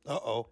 Uh-oh.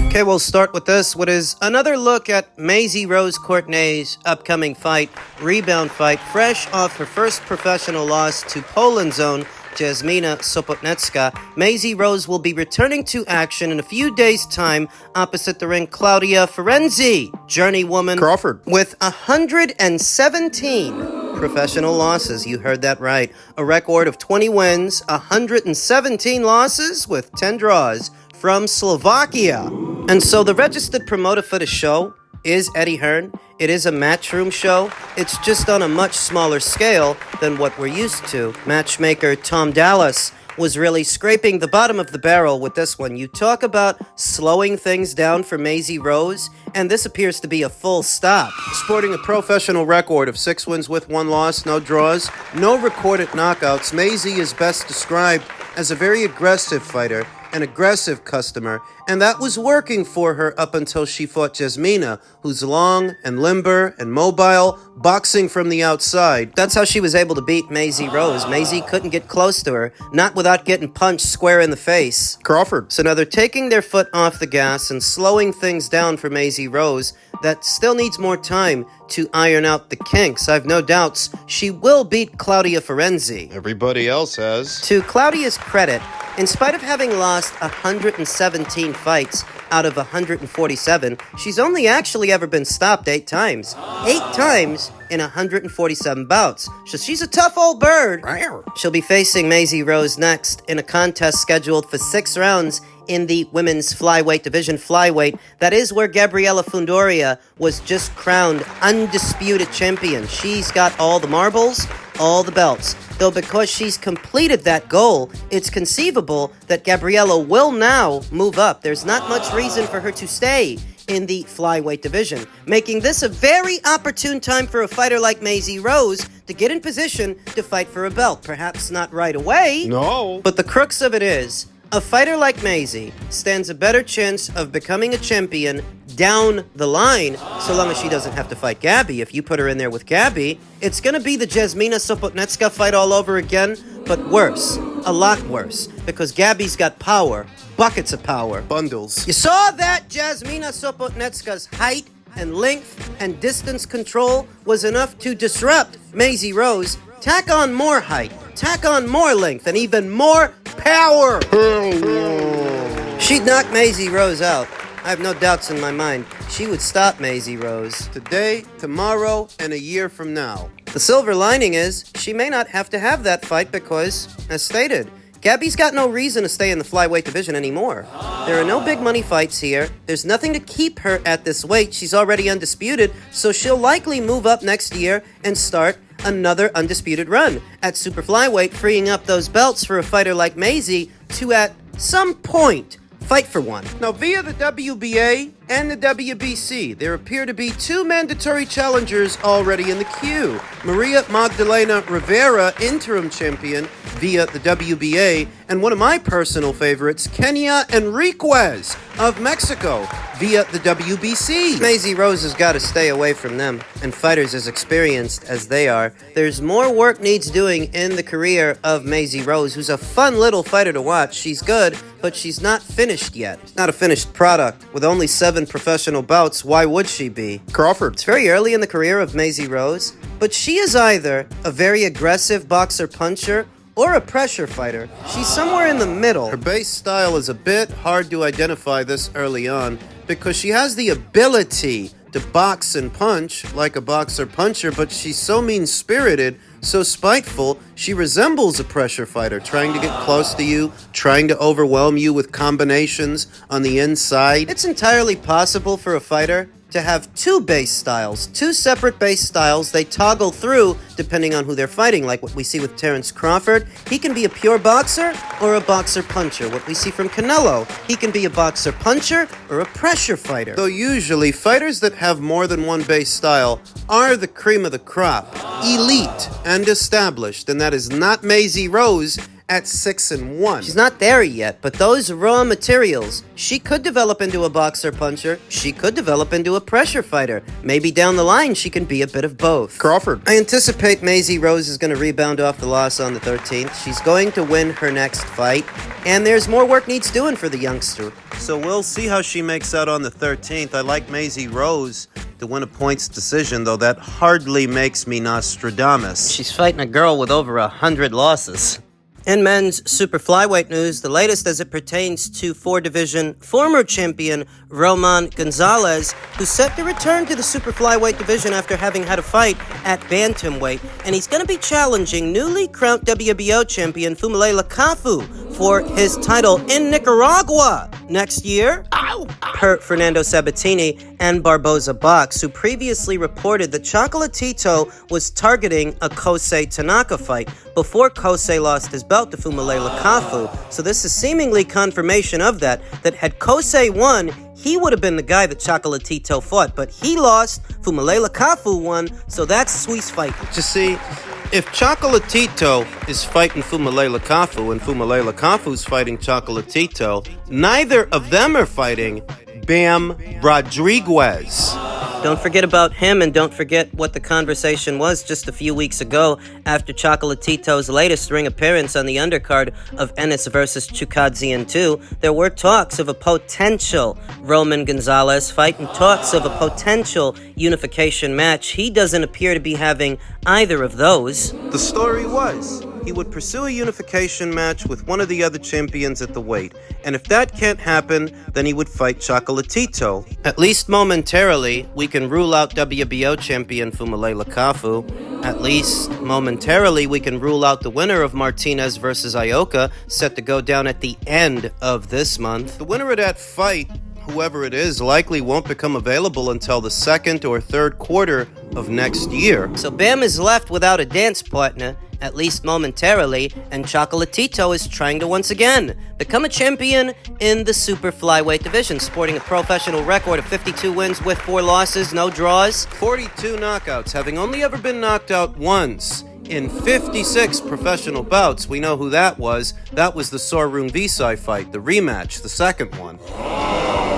Okay, we'll start with this, what is another look at Maisy Rose-Courtney's upcoming fight, rebound fight, fresh off her first professional loss to Poland's own Jasmina Sopotnicka. Maisy Rose will be returning to action in a few days' time opposite the ring Claudia Ferenczi, journeywoman Crawford, with 117 professional losses. You heard that right. A record of 20 wins, 117 losses with 10 draws from Slovakia. And so the registered promoter for the show is Eddie Hearn. It is a matchroom show. It's just on a much smaller scale than what we're used to. Matchmaker Tom Dallas was really scraping the bottom of the barrel with this one. You talk about slowing things down for Maisy Rose, and this appears to be a full stop. Sporting a professional record of 6 wins with 1 loss, no draws, no recorded knockouts, Maisy is best described as a very aggressive fighter, an aggressive customer, and that was working for her up until she fought Jasmina, who's long and limber and mobile, boxing from the outside. That's how she was able to beat Maisy Rose. Maisy couldn't get close to her, not without getting punched square in the face. Crawford. So now they're taking their foot off the gas and slowing things down for Maisy Rose. That still needs more time to iron out the kinks. I've no doubts she will beat Claudia Ferenczi. Everybody else has. To Claudia's credit, in spite of having lost 117 fights out of 147, she's only actually ever been stopped 8 times. 8 times in 147 bouts. So she's a tough old bird. She'll be facing Maisy Rose next in a contest scheduled for 6 rounds in the women's flyweight division. Flyweight, that is where Gabriela Fundoria was just crowned undisputed champion. She's got all the marbles, all the belts. Though because she's completed that goal, it's conceivable that Gabriela will now move up. There's not much reason for her to stay in the flyweight division, making this a very opportune time for a fighter like Maisy Rose to get in position to fight for a belt. Perhaps not right away. No. But the crux of it is, a fighter like Maisy stands a better chance of becoming a champion down the line, so long as she doesn't have to fight Gabby. If you put her in there with Gabby, it's going to be the Jasmina Sopotnicka fight all over again, but worse, a lot worse, because Gabby's got power, buckets of power. Bundles. You saw that Jasmina Sopotnicka's height and length and distance control was enough to disrupt Maisy Rose. Tack on more height, tack on more length, and even more power. She'd knock Maisy Rose out. I have no doubts in my mind. She would stop Maisy Rose today, tomorrow, and a year from now. The silver lining is she may not have to have that fight because, as stated, Gabby's got no reason to stay in the flyweight division anymore. There are no big money fights here. There's nothing to keep her at this weight. She's already undisputed, so she'll likely move up next year and start another undisputed run at super flyweight, freeing up those belts for a fighter like Maisy to, at some point, fight for one. Now, via the WBA and the WBC, there appear to be 2 mandatory challengers already in the queue. Maria Magdalena Rivera, interim champion via the WBA, and one of my personal favorites, Kenya Enriquez of Mexico via the WBC. Maisy Rose has got to stay away from them, and fighters as experienced as they are. There's more work needs doing in the career of Maisy Rose, who's a fun little fighter to watch. She's good, but she's not finished yet. Not a finished product. With only 7 professional bouts, why would she be? Crawford. It's very early in the career of Maisy Rose, but she is either a very aggressive boxer-puncher or a pressure fighter. She's somewhere in the middle. Her base style is a bit hard to identify this early on. because she has the ability to box and punch like a boxer puncher, but she's so mean-spirited, so spiteful, she resembles a pressure fighter, trying to get close to you, trying to overwhelm you with combinations on the inside. It's entirely possible for a fighter to have two base styles, two separate base styles. They toggle through depending on who they're fighting, like what we see with Terrence Crawford. He can be a pure boxer or a boxer puncher. What we see from Canelo, he can be a boxer puncher or a pressure fighter. Though usually, fighters that have more than one base style are the cream of the crop, elite and established, and that is not Maisy Rose at 6-1. She's not there yet, but those raw materials, she could develop into a boxer puncher, she could develop into a pressure fighter. Maybe down the line, she can be a bit of both. Crawford. I anticipate Maisy Rose is going to rebound off the loss on the 13th. She's going to win her next fight, and there's more work needs doing for the youngster. So we'll see how she makes out on the 13th. I like Maisy Rose to win a points decision, though that hardly makes me Nostradamus. She's fighting a girl with over 100 losses. In men's super flyweight news, the latest as it pertains to four-division former champion Roman Gonzalez, who's set to return to the super flyweight division after having had a fight at bantamweight, and he's going to be challenging newly crowned WBO champion Fumilela Cafu for his title in Nicaragua next year. Per Fernando Sabatini and Barboza Box, who previously reported that Chocolatito was targeting a Kosei Tanaka fight before Kosei lost his belt to Fumilela Cafu. So this is seemingly confirmation of that had Kosei won, he would have been the guy that Chocolatito fought, but he lost, Fumilela Cafu won, so that's Swiss fight. You see, if Chocolatito is fighting Fumilela Cafu and Fumilela Cafu's fighting Chocolatito, neither of them are fighting Bam Rodriguez. Don't forget about him, and don't forget what the conversation was just a few weeks ago after Chocolatito's latest ring appearance on the undercard of Ennis versus Chukadzian 2. There were talks of a potential Roman Gonzalez fight and talks of a potential unification match. He doesn't appear to be having either of those. The story was he would pursue a unification match with one of the other champions at the weight, and if that can't happen, then he would fight Chocolatito. At least momentarily, we can rule out WBO champion Fumilela Cafu. At least momentarily, we can rule out the winner of Martinez versus Ioka, set to go down at the end of this month. The winner of that fight, whoever it is, likely won't become available until the second or third quarter of next year. So Bam is left without a dance partner, at least momentarily, and Chocolatito is trying to once again become a champion in the super flyweight division, sporting a professional record of 52 wins with 4 losses, no draws, 42 knockouts, having only ever been knocked out once in 56 professional bouts. We know who that was. That was the Sorun Visai fight, the rematch, the second one.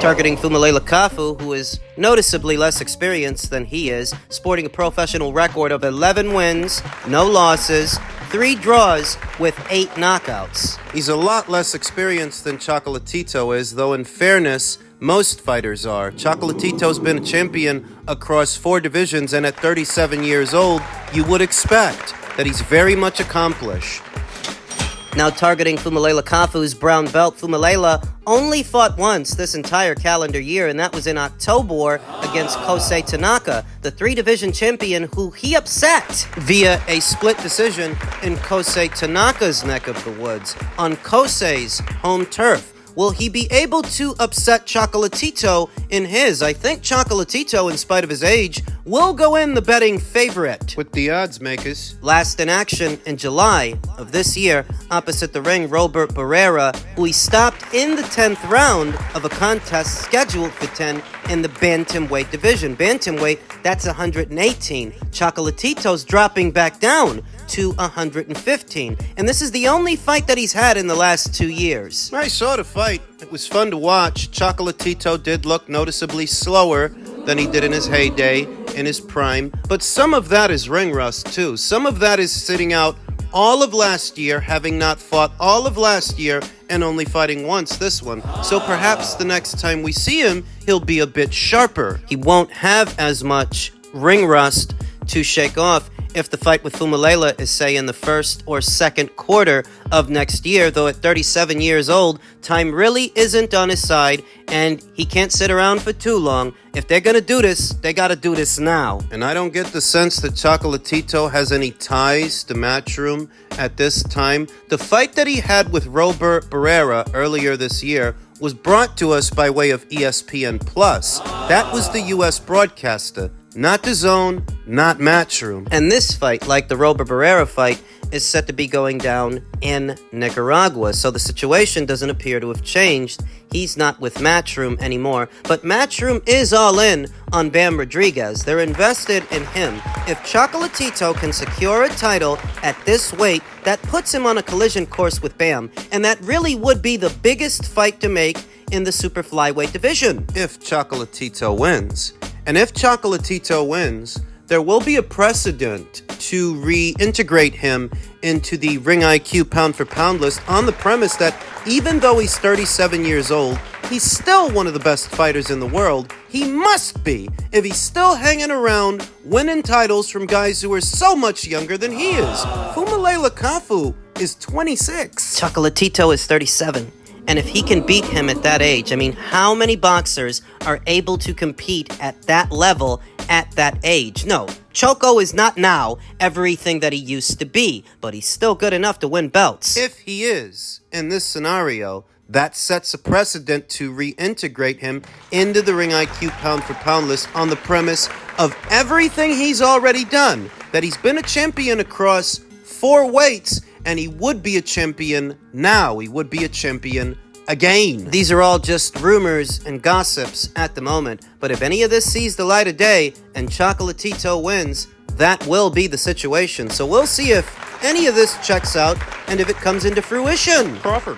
Targeting Fumilela Cafu, who is noticeably less experienced than he is, sporting a professional record of 11 wins, no losses, 3 draws with 8 knockouts. He's a lot less experienced than Chocolatito is, though in fairness, most fighters are. Chocolatito's been a champion across 4 divisions, and at 37 years old, you would expect that he's very much accomplished. Now targeting Fumilela Cafu's brown belt, Fumilela only fought once this entire calendar year, and that was in October against Kosei Tanaka, the 3-division champion who he upset via a split decision in Kosei Tanaka's neck of the woods, on Kosei's home turf. Will he be able to upset Chocolatito in his? I think Chocolatito, in spite of his age, will go in the betting favorite with the odds makers. Last in action in July of this year, opposite the ring, Robert Barrera, who he stopped in the 10th round of a contest scheduled for 10 in the bantamweight division. Bantamweight, that's 118. Chocolatito's dropping back down to 115. And this is the only fight that he's had in the last 2 years. I saw the fight. It was fun to watch. Chocolatito did look noticeably slower than he did in his heyday, in his prime. But some of that is ring rust, too. Some of that is sitting out all of last year, having not fought all of last year, and only fighting once this one. So perhaps the next time we see him, he'll be a bit sharper. He won't have as much ring rust to shake off, if the fight with Fumalela is, say, in the first or second quarter of next year, though at 37 years old, time really isn't on his side, and he can't sit around for too long. If they're gonna do this, they gotta do this now. And I don't get the sense that Chocolatito has any ties to Matchroom at this time. The fight that he had with Robert Barrera earlier this year was brought to us by way of ESPN+. That was the U.S. broadcaster, not DAZN, not Matchroom. And this fight, like the Robert Barrera fight, is set to be going down in Nicaragua, so the situation doesn't appear to have changed. He's not with Matchroom anymore, but Matchroom is all in on Bam Rodriguez. They're invested in him. If Chocolatito can secure a title at this weight, that puts him on a collision course with Bam, and that really would be the biggest fight to make in the super flyweight division. If Chocolatito wins. And if Chocolatito wins, there will be a precedent to reintegrate him into the Ring IQ pound-for-pound list on the premise that even though he's 37 years old, he's still one of the best fighters in the world. He must be, if he's still hanging around winning titles from guys who are so much younger than he is. Fumalela Cafu is 26. Chocolatito is 37. And if he can beat him at that age, I mean, how many boxers are able to compete at that level at that age? No, Choco is not now everything that he used to be, but he's still good enough to win belts. If he is, in this scenario, that sets a precedent to reintegrate him into the Ring IQ pound-for-pound list on the premise of everything he's already done, that he's been a champion across 4 weights, and he would be a champion now. He would be a champion again. These are all just rumors and gossips at the moment, but if any of this sees the light of day and Chocolatito wins, that will be the situation. So we'll see if any of this checks out and if it comes into fruition. Crawford.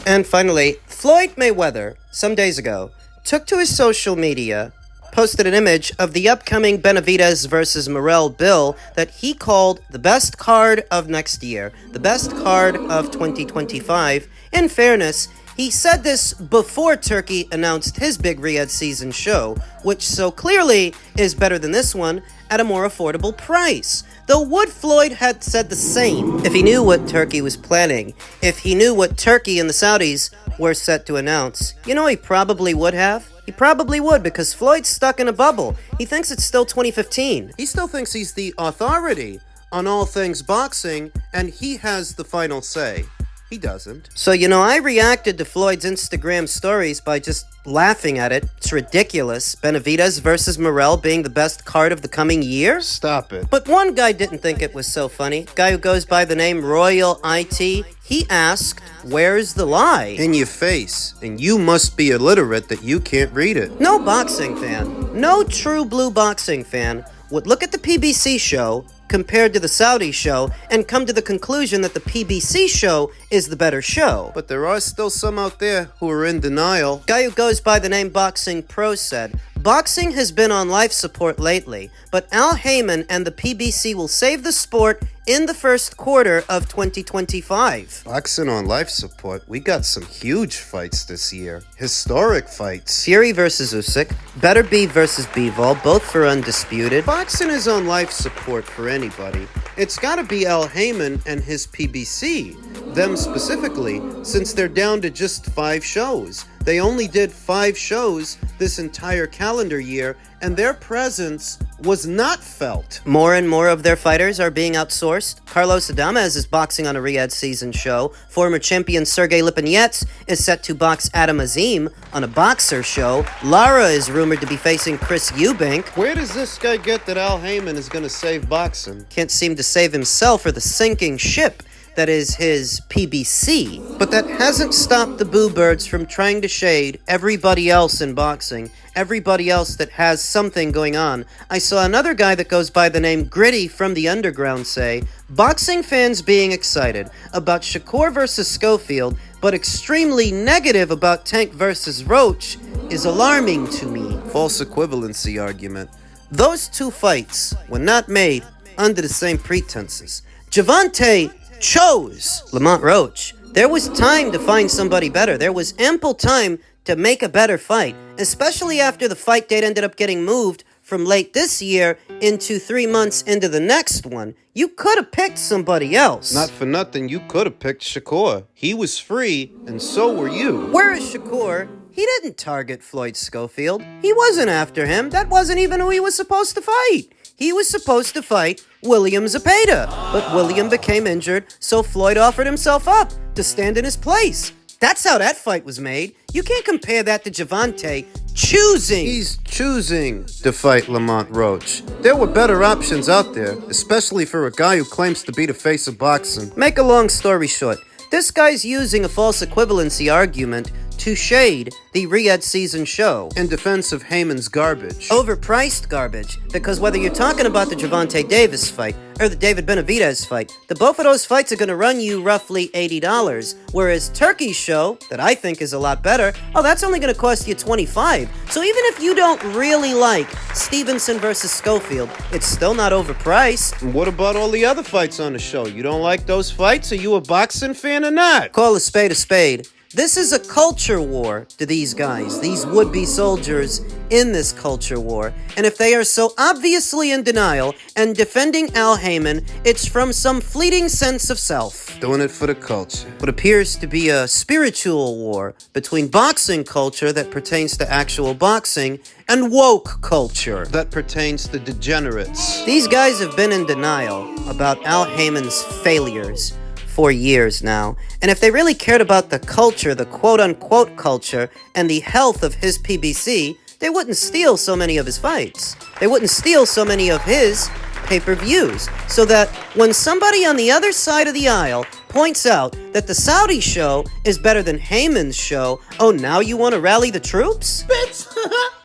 And finally, Floyd Mayweather, some days ago, took to his social media, posted an image of the upcoming Benavidez versus Morrell bill that he called the best card of next year, the best card of 2025. In fairness, he said this before Turkey announced his big Riyadh season show, which so clearly is better than this one at a more affordable price. Though Wood Floyd had said the same. If he knew what Turkey was planning, if he knew what Turkey and the Saudis were set to announce, you know he probably would have. He probably would, because Floyd's stuck in a bubble. He thinks it's still 2015. He still thinks he's the authority on all things boxing, and he has the final say. He doesn't. So, you know, I reacted to Floyd's Instagram stories by just laughing at it. It's ridiculous. Benavidez versus Morrell being the best card of the coming year? Stop it. But one guy didn't think it was so funny. Guy who goes by the name Royal IT. He asked, where's the lie? In your face. And you must be illiterate that you can't read it. No boxing fan, no true blue boxing fan would look at the PBC show compared to the Saudi show and come to the conclusion that the PBC show is the better show. But there are still some out there who are in denial. Guy who goes by the name Boxing Pro said, boxing has been on life support lately, but Al Haymon and the PBC will save the sport in the first quarter of 2025. Boxing on life support? We got some huge fights this year. Historic fights. Fury versus Usyk, Better B versus Bivol, both for undisputed. Boxing is on life support for anybody. It's gotta be Al Haymon and his PBC. Them specifically, since they're down to just 5 shows. They only did 5 shows this entire calendar year, and their presence was not felt. More and more of their fighters are being outsourced. Carlos Adames is boxing on a Riyadh season show. Former champion Sergey Lipinets is set to box Adam Azim on a boxer show. Lara is rumored to be facing Chris Eubank. Where does this guy get that Al Haymon is going to save boxing? Can't seem to save himself or the sinking ship that is his PBC. But that hasn't stopped the boo birds from trying to shade everybody else in boxing, everybody else that has something going on. I saw another guy that goes by the name Gritty from the Underground say, boxing fans being excited about Shakur versus Schofield, but extremely negative about Tank versus Roach is alarming to me. False equivalency argument. Those 2 fights were not made under the same pretenses. Javante chose Lamont Roach. There was time to find somebody better. There was ample time to make a better fight, especially after the fight date ended up getting moved from late this year into 3 months into the next one, you could have picked somebody else. Not for nothing, you could have picked Shakur. He was free, and so were you. Where is Shakur? He didn't target Floyd Schofield. He wasn't after him. That wasn't even who he was supposed to fight. He was supposed to fight William Zepeda, but William became injured, so Floyd offered himself up to stand in his place. That's how that fight was made. You can't compare that to Gervonta choosing. He's choosing to fight Lamont Roach. There were better options out there, especially for a guy who claims to be the face of boxing. Make a long story short, this guy's using a false equivalency argument to shade the Riyadh season show In defense of Haymon's garbage. overpriced garbage, because whether you're talking about the Gervonta Davis fight or the David Benavidez fight, the both of those fights are going to run you roughly $80, whereas Turkey's show, that I think is a lot better, that's only going to cost you $25. So even if you don't really like Stevenson versus Schofield, it's still not overpriced. And what about all the other fights on the show? You don't like those fights? Are you a boxing fan or not? Call a spade a spade. This is a culture war to these guys, these would-be soldiers in this culture war. And if they are so obviously in denial and defending Al Haymon, it's from some fleeting sense of self. Doing it for the culture. What appears to be a spiritual war between boxing culture that pertains to actual boxing and woke culture That pertains to degenerates. These guys have been in denial about Al Haymon's failures for years now. And if they really cared about the culture, the quote-unquote culture, and the health of his PBC, they wouldn't steal so many of his fights. They wouldn't steal so many of his pay-per-views. So that when somebody on the other side of the aisle points out that the Saudi show is better than Haymon's show, now you want to rally the troops?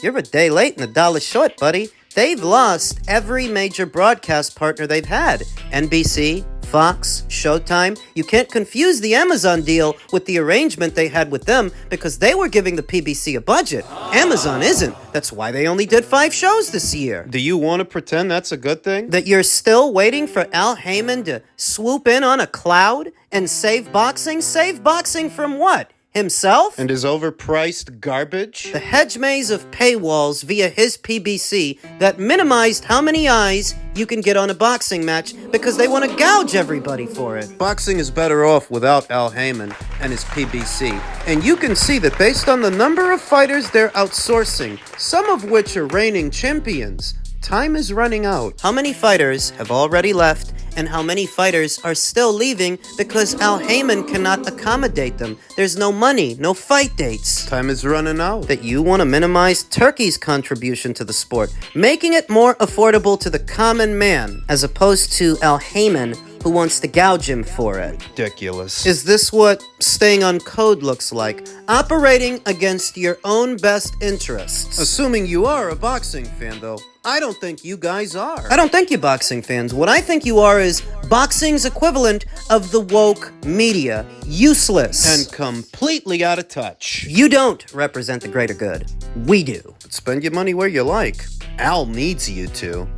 You're a day late and a dollar short, buddy. They've lost every major broadcast partner they've had. NBC, Fox, Showtime. You can't confuse the Amazon deal with the arrangement they had with them because they were giving the PBC a budget. Amazon isn't. That's why they only did 5 shows this year. Do you want to pretend that's a good thing? That you're still waiting for Al Haymon to swoop in on a cloud and save boxing? Save boxing from what? Himself? And his overpriced garbage? The hedge maze of paywalls via his PBC that minimized how many eyes you can get on a boxing match because they want to gouge everybody for it. Boxing is better off without Al Haymon and his PBC. And you can see that based on the number of fighters they're outsourcing, some of which are reigning champions, time is running out. How many fighters have already left and how many fighters are still leaving because Al Haymon cannot accommodate them? There's no money, no fight dates. Time is running out. That you want to minimize Turkey's contribution to the sport, making it more affordable to the common man, as opposed to Al Haymon, who wants to gouge him for it. Ridiculous. Is this what staying on code looks like? Operating against your own best interests. Assuming you are a boxing fan, though, I don't think you guys are. I don't think you boxing fans. What I think you are is boxing's equivalent of the woke media. Useless. And completely out of touch. You don't represent the greater good. We do. Spend your money where you like. Al needs you to.